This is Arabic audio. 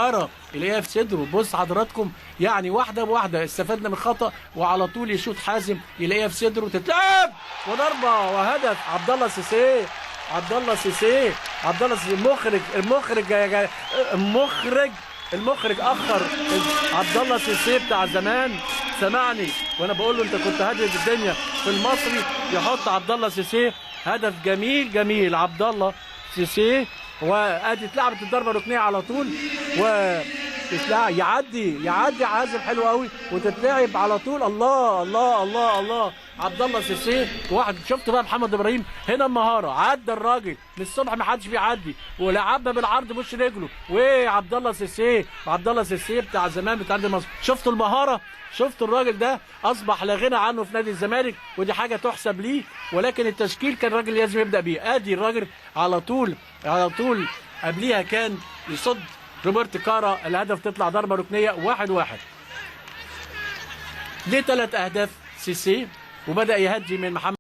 كارا يلاقيها في صدره. بص حضراتكم، يعني واحده بواحده استفدنا من خطا، وعلى طول يشوط حازم يلاقيها في صدره تتلعب وضربه وهدف. عبد الله السيسي، عبد الله السيسي، عبد الله السيسي. المخرج اخر عبد الله السيسي بتاع زمان. سمعني وانا بقول له انت كنت هادد الدنيا في المصري، يحط عبد الله السيسي هدف جميل جميل. عبد الله السيسي وادي اتلعبت الضربه الركنيه على طول، يعدي حازم حلو قوي وتتلعب على طول. الله الله الله الله. عبد الله السيسي واحد. شفت بقى محمد ابراهيم هنا المهاره، عدى الراجل من الصبح ما حدش بيعدي ولعبها بالعرض بوش رجله. وعبد الله السيسي، عبد الله السيسي بتاع زمان بتاع نادي مصر. شفتوا المهاره؟ شفتوا الراجل ده اصبح لا غنى عنه في نادي الزمالك، ودي حاجه تحسب ليه، ولكن التشكيل كان الراجل لازم يبدا بيه. ادي الراجل على طول على طول. قبليها كان يصد روبرت كارا الهدف، تطلع ضربه ركنيه 1-1. ليه 3 اهداف سيسي وبدا يهدي من محمد